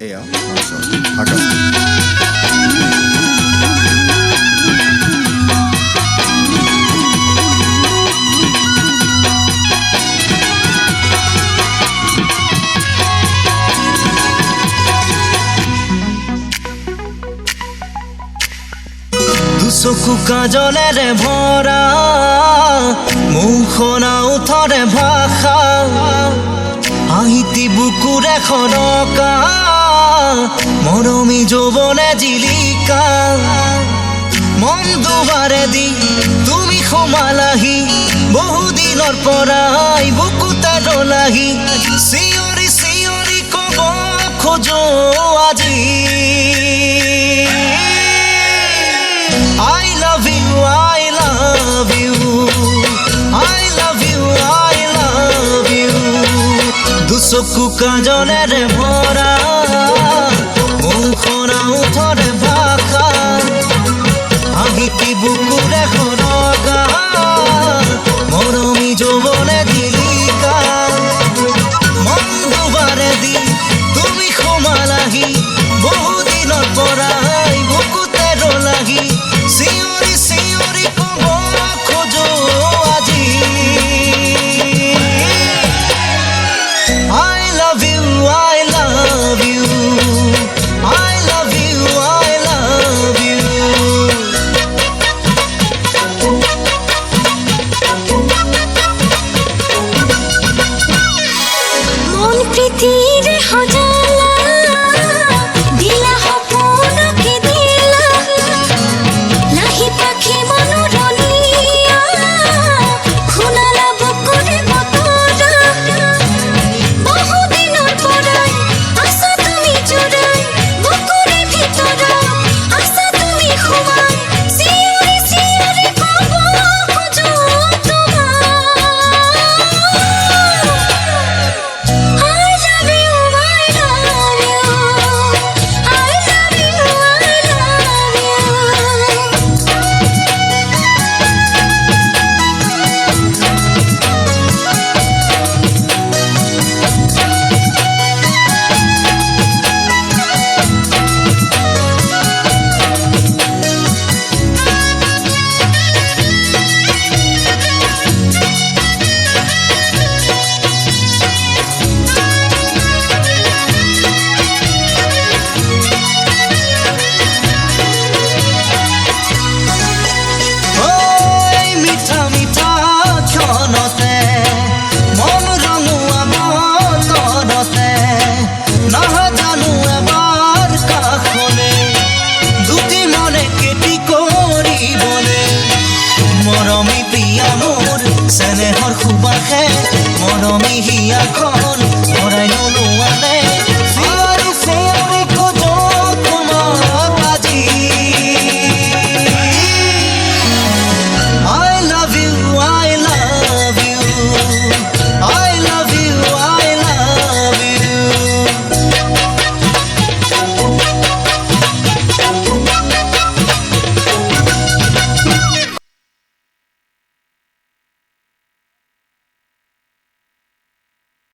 এয়া ঢাকা চকু কাজলেৰে ভৰা মুখনা উঠৰে ভাষা আহিতি বুকুৰে খনকা মৰমী যৌৱনে জিলিকা মন দুবাৰে দি তুমি সোমালাহি বহুদিনৰ পৰাই বুকুতে ৰলাহি চিঞৰি চিঞৰি ক'ব খোজো আজি I love you, I love you, I love you, I love you. দুচকু কাজলেৰে ভৰা মুখনা উঠৰে ভাষা আহিতি বুকুৰে খনকা মৰমী যৌৱনে জিলিকা মন দুবাৰে দি তুমি সোমালাহি বহুদিনৰ পৰাই বুকুতে ৰলাহি চিঞৰি চিঞৰি ক'ব খোজো আজি I love you, I love you, I love you, I love you. মন প্ৰীতিৰে সজালা দিলা সপোনকে দিলা লাহি পাখি মনোৰণীয়া শুনালা বুকুৰে বতৰা বহুদিনৰ পৰাই আছা তুমি জোৰাই বুকুৰে ভিতৰা আছা তুমি সোমাই চিঞৰি চিঞৰি ক'ব খোজো তোমাক I love you, I love you, I love you, I love you. ঐ মিঠা মিঠা ক্ষণতে মন ৰঙুৱাব তৰতে নাজানো এবাৰ কাষলে দুটি মনে কেতি কৰিবলে মৰমী প্ৰিয়া মোৰ চেনেহৰ সুবাসে মৰমী হিয়াখন